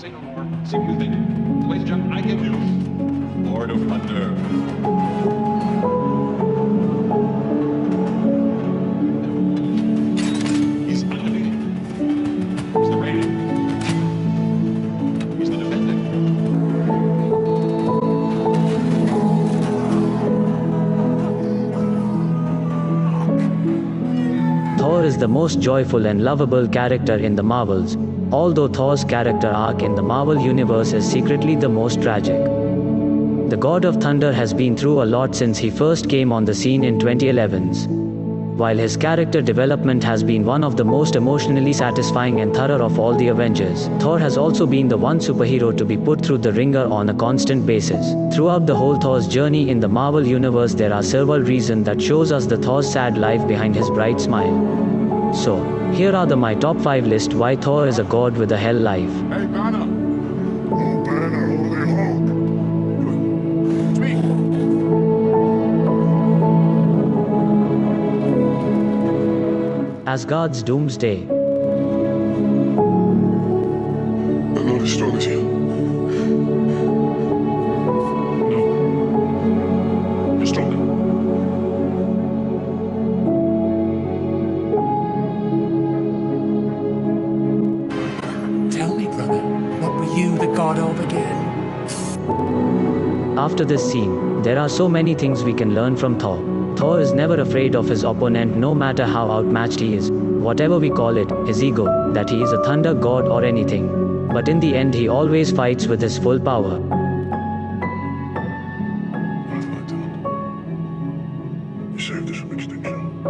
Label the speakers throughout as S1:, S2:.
S1: say no more. See what you think. Ladies and gentlemen, I give you Lord of Thunder. He's undefeated. He's the reigning. He's the defending.
S2: Thor is the most joyful and lovable character in the Marvels, although Thor's character arc in the Marvel Universe is secretly the most tragic. The God of Thunder has been through a lot since he first came on the scene in 2011s. While his character development has been one of the most emotionally satisfying and thorough of all the Avengers, Thor has also been the one superhero to be put through the wringer on a constant basis. Throughout the whole Thor's journey in the Marvel Universe, there are several reasons that shows us the Thor's sad life behind his bright smile. So, here are my top 5 list why Thor is a god with a hell life.
S1: Hey, Banner.
S3: Oh, Banner, holy hawk.
S1: It's me.
S2: Asgard's doomsday.
S3: I'm not as strong as you.
S1: No. You're stronger.
S4: Tell me, brother, what were you the god of again?
S2: After this scene, there are so many things we can learn from Thor. Thor is never afraid of his opponent no matter how outmatched he is, whatever we call it, his ego, that he is a thunder god or anything. But in the end he always fights with his full power.
S3: What have I done? You saved us from extinction.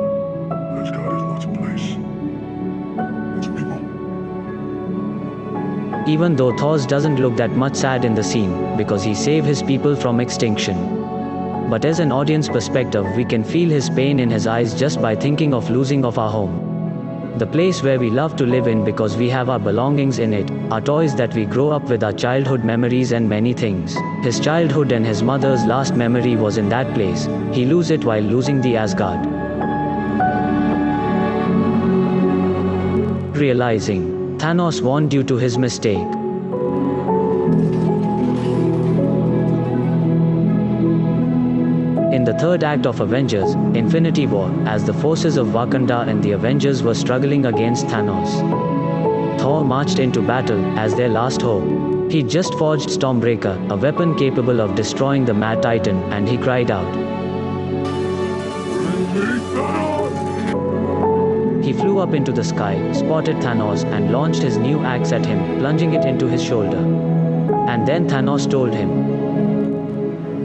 S3: Asgard is not a place. It's people.
S2: Even though Thor doesn't look that much sad in the scene, because he saved his people from extinction. But as an audience perspective, we can feel his pain in his eyes just by thinking of losing of our home. The place where we love to live in because we have our belongings in it, our toys that we grow up with, our childhood memories and many things. His childhood and his mother's last memory was in that place. He loses it while losing the Asgard. Realizing Thanos won due to his mistake. In the third act of Avengers, Infinity War, as the forces of Wakanda and the Avengers were struggling against Thanos, Thor marched into battle as their last hope. He just forged Stormbreaker, a weapon capable of destroying the Mad Titan, and he cried out. He flew up into the sky, spotted Thanos, and launched his new axe at him, plunging it into his shoulder. And then Thanos told him,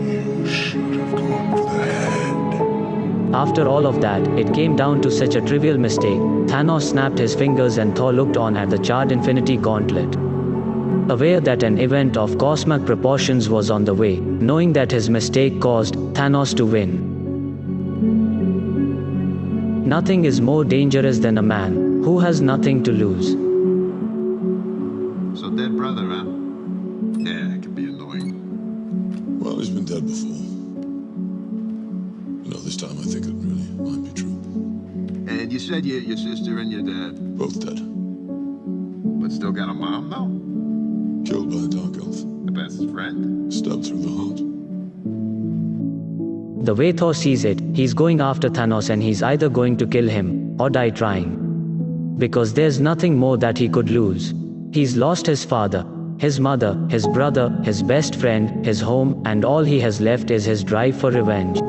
S3: You should have gone for the head.
S2: after all of that, it came down to such a trivial mistake. Thanos snapped his fingers and Thor looked on at the charred Infinity Gauntlet. Aware that an event of cosmic proportions was on the way, knowing that his mistake caused Thanos to win. Nothing is more dangerous than a man who has nothing to lose.
S5: So dead brother, huh? Yeah, it can be annoying.
S3: Well, he's been dead before. This time I think it really might be true.
S5: And you said your sister and your dad,
S3: Both dead.
S5: but still got a mom, though?
S3: Killed by a dark elf.
S5: The best friend?
S3: Stabbed through the heart.
S2: The way Thor sees it, he's going after Thanos and he's either going to kill him or die trying. Because there's nothing more that he could lose. He's lost his father, his mother, his brother, his best friend, his home, and all he has left is his drive for revenge.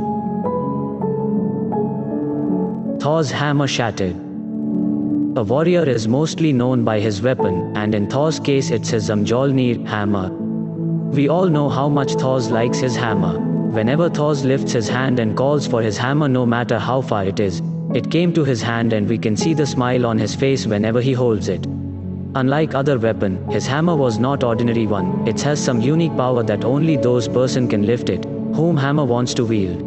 S2: Thor's hammer shattered. A warrior is mostly known by his weapon, and in Thor's case it's his Mjolnir hammer. We all know how much Thor likes his hammer. Whenever Thor lifts his hand and calls for his hammer, no matter how far it is, it came to his hand and we can see the smile on his face whenever he holds it. Unlike other weapon, his hammer was not ordinary one. It has some unique power that only those person can lift it, whom hammer wants to wield.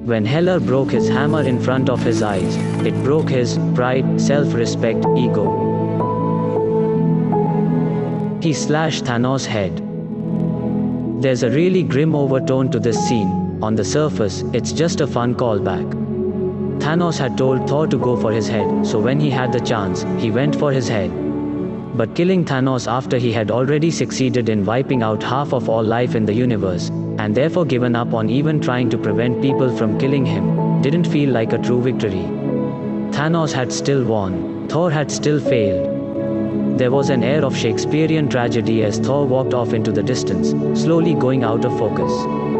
S2: When Heller broke his hammer in front of his eyes, it broke his pride, self-respect, ego. He slashed Thanos' head. There's a really grim overtone to this scene. On the surface, it's just a fun callback. Thanos had told Thor to go for his head, so when he had the chance, he went for his head. But killing Thanos after he had already succeeded in wiping out half of all life in the universe, and therefore given up on even trying to prevent people from killing him, didn't feel like a true victory. Thanos had still won. Thor had still failed. There was an air of Shakespearean tragedy as Thor walked off into the distance, slowly going out of focus.